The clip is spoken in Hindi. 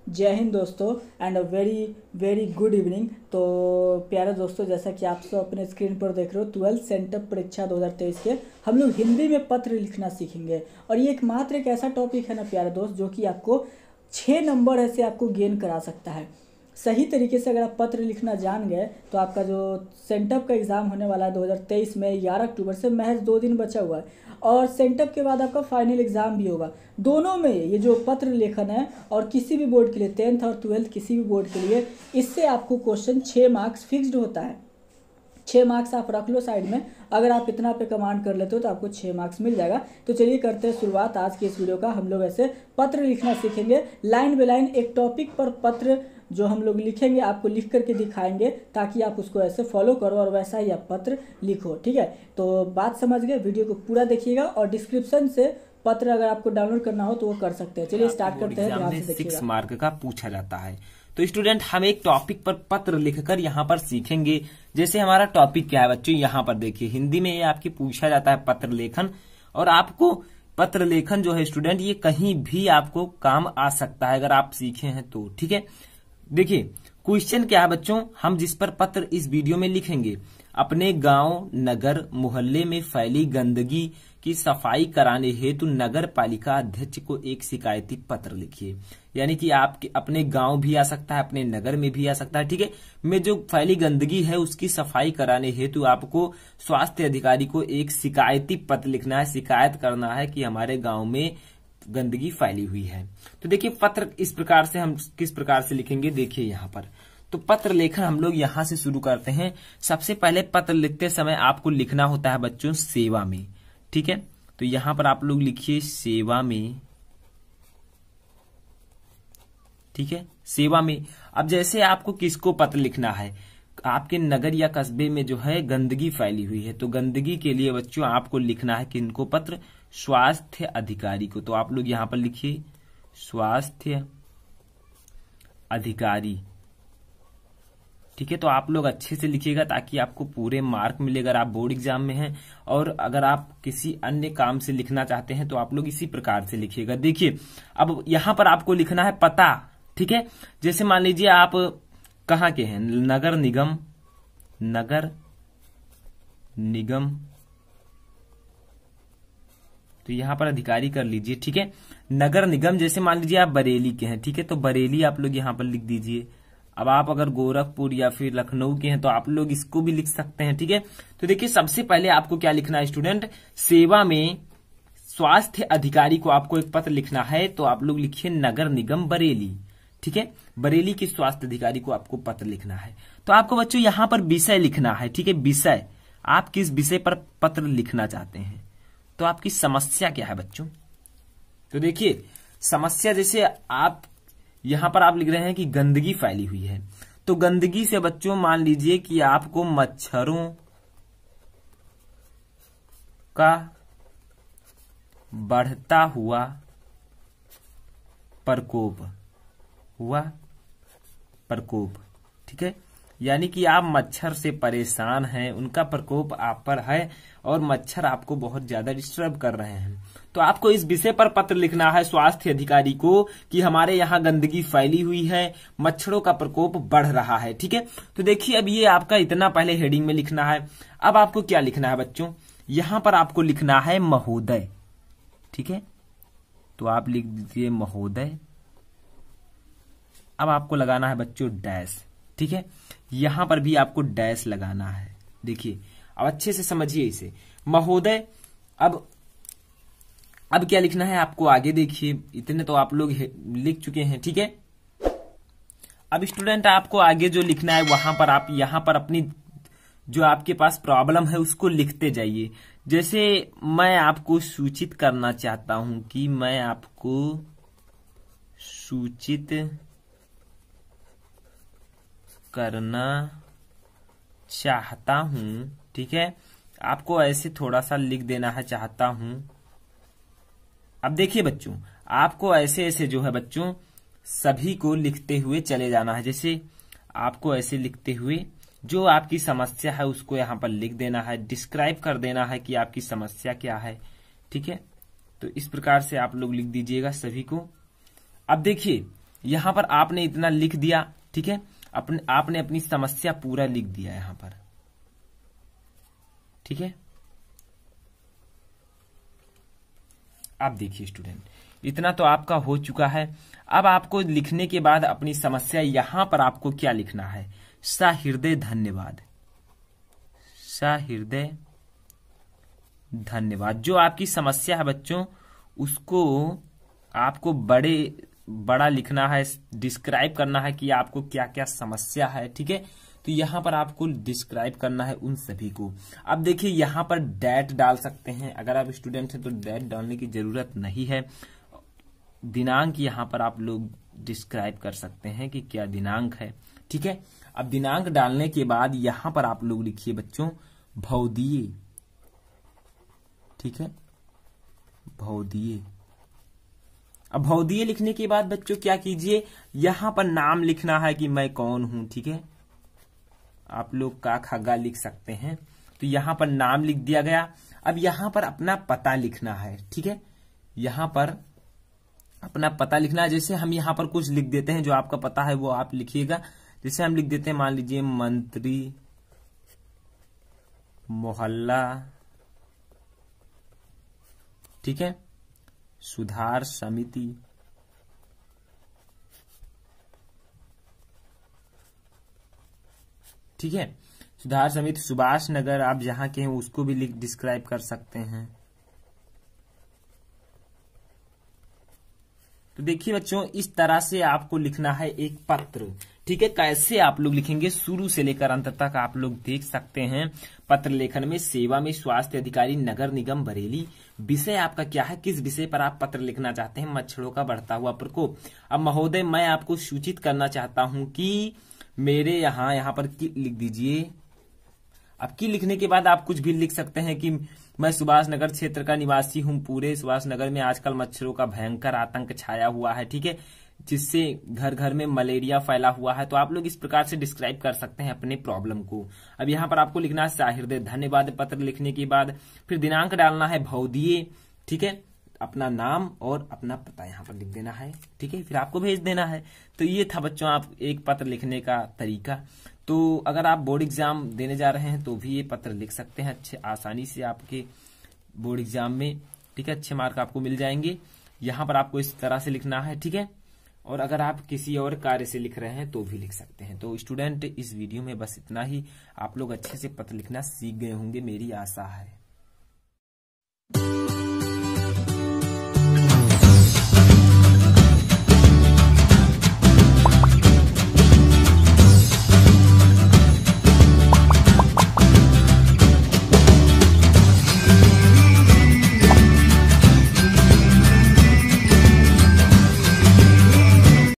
जय हिंद दोस्तों and a very very good evening. तो प्यारे दोस्तों, जैसा कि आप सब अपने स्क्रीन पर देख रहे हो, 12th सेंटअप परीक्षा 2023 के हम लोग हिंदी में पत्र लिखना सीखेंगे। और ये एकमात्र एक ऐसा टॉपिक है ना प्यारे दोस्त, जो कि आपको 6 नंबर ऐसे आपको गेन करा सकता है। सही तरीके से अगर आप पत्र लिखना जान गए तो आपका जो सेंटअप का एग्ज़ाम होने वाला है 2023 में 11 अक्टूबर से, महज 2 दिन बचा हुआ है। और सेंटअप के बाद आपका फाइनल एग्ज़ाम भी होगा। दोनों में ये जो पत्र लेखन है, और किसी भी बोर्ड के लिए 10th और 12th किसी भी बोर्ड के लिए, इससे आपको क्वेश्चन 6 मार्क्स फिक्स्ड होता है। 6 मार्क्स आप रख लो साइड में। अगर आप इतना पे कमांड कर लेते हो तो आपको 6 मार्क्स मिल जाएगा। तो चलिए करते हैं शुरुआत आज की इस वीडियो का। हम लोग ऐसे पत्र लिखना सीखेंगे, लाइन बाय लाइन एक टॉपिक पर पत्र जो हम लोग लिखेंगे आपको लिख करके दिखाएंगे, ताकि आप उसको ऐसे फॉलो करो और वैसा ही आप पत्र लिखो। ठीक है, तो बात समझ गए। वीडियो को पूरा देखिएगा और डिस्क्रिप्शन से पत्र अगर आपको डाउनलोड करना हो तो वो कर सकते हैं। चलिए स्टार्ट करते हैं। ध्यान से देखिएगा। 6 मार्क का पूछा जाता है। तो स्टूडेंट, हम एक टॉपिक पर पत्र लिखकर यहाँ पर सीखेंगे। जैसे हमारा टॉपिक क्या है बच्चों, यहाँ पर देखिए, हिंदी में ये आपकी पूछा जाता है पत्र लेखन। और आपको पत्र लेखन जो है स्टूडेंट, ये कहीं भी आपको काम आ सकता है अगर आप सीखे हैं तो। ठीक है, देखिए क्वेश्चन क्या है बच्चों, हम जिस पर पत्र इस वीडियो में लिखेंगे, अपने गांव, नगर, मोहल्ले में फैली गंदगी की सफाई कराने हेतु नगर पालिका अध्यक्ष को एक शिकायती पत्र लिखिए। यानी कि आपके अपने गांव भी आ सकता है, अपने नगर में भी आ सकता है। ठीक है, में जो फैली गंदगी है उसकी सफाई कराने हेतु आपको स्वास्थ्य अधिकारी को एक शिकायती पत्र लिखना है। शिकायत करना है कि हमारे गांव में गंदगी फैली हुई है। तो देखिए पत्र इस प्रकार से हम किस प्रकार से लिखेंगे, देखिए यहाँ पर। तो पत्र लेखन हम लोग यहाँ से शुरू करते हैं। सबसे पहले पत्र लिखते समय आपको लिखना होता है बच्चों सेवा में। ठीक है, तो यहाँ पर आप लोग लिखिए सेवा में। ठीक है, सेवा में। अब जैसे आपको किसको पत्र लिखना है, आपके नगर या कस्बे में जो है गंदगी फैली हुई है, तो गंदगी के लिए बच्चों आपको लिखना है किनको पत्र, स्वास्थ्य अधिकारी को। तो आप लोग यहाँ पर लिखिए स्वास्थ्य अधिकारी। ठीक है, तो आप लोग अच्छे से लिखिएगा ताकि आपको पूरे मार्क मिले अगर आप बोर्ड एग्जाम में हैं। और अगर आप किसी अन्य काम से लिखना चाहते हैं तो आप लोग इसी प्रकार से लिखिएगा। देखिए अब यहाँ पर आपको लिखना है पता। ठीक है, जैसे मान लीजिए आप कहाँ के हैं, नगर निगम, नगर निगम, तो यहाँ पर अधिकारी कर लीजिए। ठीक है, नगर निगम, जैसे मान लीजिए आप बरेली के हैं। ठीक है, तो बरेली आप लोग यहाँ पर लिख दीजिए। अब आप अगर गोरखपुर या फिर लखनऊ के हैं तो आप लोग इसको भी लिख सकते हैं। ठीक है, तो देखिए सबसे पहले आपको क्या लिखना है स्टूडेंट, सेवा में स्वास्थ्य अधिकारी को आपको एक पत्र लिखना है। तो आप लोग लिखिए नगर निगम बरेली। ठीक है, बरेली के स्वास्थ्य अधिकारी को आपको पत्र लिखना है। तो आपको बच्चों यहाँ पर विषय लिखना है। ठीक है, विषय, आप किस विषय पर पत्र लिखना चाहते हैं, तो आपकी समस्या क्या है बच्चों। तो देखिए समस्या, जैसे आप यहां पर आप लिख रहे हैं कि गंदगी फैली हुई है, तो गंदगी से बच्चों मान लीजिए कि आपको मच्छरों का बढ़ता हुआ प्रकोप। ठीक है, यानी कि आप मच्छर से परेशान हैं, उनका प्रकोप आप पर है और मच्छर आपको बहुत ज्यादा डिस्टर्ब कर रहे हैं। तो आपको इस विषय पर पत्र लिखना है स्वास्थ्य अधिकारी को कि हमारे यहाँ गंदगी फैली हुई है, मच्छरों का प्रकोप बढ़ रहा है। ठीक है, तो देखिए अब ये आपका इतना पहले हेडिंग में लिखना है। अब आपको क्या लिखना है बच्चों, यहां पर आपको लिखना है महोदय। ठीक है, तो आप लिख दीजिए महोदय। अब आपको लगाना है बच्चों डैश। ठीक है, यहां पर भी आपको डैश लगाना है। देखिए अब अच्छे से समझिए इसे, महोदय। अब क्या लिखना है आपको आगे देखिए, इतने तो आप लोग लिख चुके हैं। ठीक है, अब स्टूडेंट आपको आगे जो लिखना है वहां पर आप यहां पर अपनी जो आपके पास प्रॉब्लम है उसको लिखते जाइए। जैसे मैं आपको सूचित करना चाहता हूं कि मैं आपको सूचित करना चाहता हूं। ठीक है, आपको ऐसे थोड़ा सा लिख देना है चाहता हूं। अब देखिए बच्चों, आपको ऐसे ऐसे जो है बच्चों सभी को लिखते हुए चले जाना है। जैसे आपको ऐसे लिखते हुए जो आपकी समस्या है उसको यहाँ पर लिख देना है, डिस्क्राइब कर देना है कि आपकी समस्या क्या है। ठीक है, तो इस प्रकार से आप लोग लिख दीजिएगा सभी को। अब देखिए यहाँ पर आपने इतना लिख दिया, ठीक है, आपने अपनी समस्या पूरा लिख दिया यहाँ पर, ठीक है। अब देखिए स्टूडेंट, इतना तो आपका हो चुका है। अब आपको लिखने के बाद अपनी समस्या यहां पर आपको क्या लिखना है, सहृदय धन्यवाद, सहृदय धन्यवाद। जो आपकी समस्या है बच्चों, उसको आपको बड़ा लिखना है, डिस्क्राइब करना है कि आपको क्या क्या समस्या है, ठीक है। तो यहां पर आपको डिस्क्राइब करना है उन सभी को। अब देखिए यहां पर डेट डाल सकते हैं, अगर आप स्टूडेंट हैं तो डेट डालने की जरूरत नहीं है। दिनांक यहां पर आप लोग डिस्क्राइब कर सकते हैं कि क्या दिनांक है, ठीक है। अब दिनांक डालने के बाद यहां पर आप लोग लिखिए बच्चों भवदीय, ठीक है, भवदीय। अब भवदीय लिखने के बाद बच्चों क्या कीजिए, यहां पर नाम लिखना है कि मैं कौन हूं, ठीक है। आप लोग का खग्गा लिख सकते हैं, तो यहां पर नाम लिख दिया गया। अब यहां पर अपना पता लिखना है, ठीक है, यहां पर अपना पता लिखना है। जैसे हम यहां पर कुछ लिख देते हैं, जो आपका पता है वो आप लिखिएगा। जैसे हम लिख देते हैं, मान लीजिए मंत्री मोहल्ला, ठीक है, सुधार समिति, ठीक है, सुधार समिति सुभाष नगर, आप जहां के हैं उसको भी डिस्क्राइब कर सकते हैं। तो देखिए बच्चों, इस तरह से आपको लिखना है एक पत्र, ठीक है। कैसे आप लोग लिखेंगे, शुरू से लेकर अंत तक आप लोग देख सकते हैं। पत्र लेखन में सेवा में स्वास्थ्य अधिकारी नगर निगम बरेली। विषय आपका क्या है, किस विषय पर आप पत्र लिखना चाहते हैं, मच्छरों का बढ़ता हुआ प्रकोप। अब महोदय मैं आपको सूचित करना चाहता हूं कि मेरे यहाँ पर की लिख दीजिए। अब की लिखने के बाद आप कुछ भी लिख सकते हैं कि मैं सुभाष नगर क्षेत्र का निवासी हूं। पूरे सुभाष नगर में आजकल मच्छरों का भयंकर आतंक छाया हुआ है, ठीक है, जिससे घर घर में मलेरिया फैला हुआ है। तो आप लोग इस प्रकार से डिस्क्राइब कर सकते हैं अपने प्रॉब्लम को। अब यहाँ पर आपको लिखना है सहृदय धन्यवाद। पत्र लिखने के बाद फिर दिनांक डालना है भवदीय, ठीक है, अपना नाम और अपना पता यहाँ पर लिख देना है, ठीक है, फिर आपको भेज देना है। तो ये था बच्चों आप एक पत्र लिखने का तरीका। तो अगर आप बोर्ड एग्जाम देने जा रहे हैं तो भी ये पत्र लिख सकते हैं अच्छे आसानी से आपके बोर्ड एग्जाम में, ठीक है, अच्छे मार्क आपको मिल जाएंगे। यहाँ पर आपको इस तरह से लिखना है, ठीक है। और अगर आप किसी और कार्य से लिख रहे हैं तो भी लिख सकते हैं। तो स्टूडेंट, इस वीडियो में बस इतना ही। आप लोग अच्छे से पत्र लिखना सीख गए होंगे, मेरी आशा है।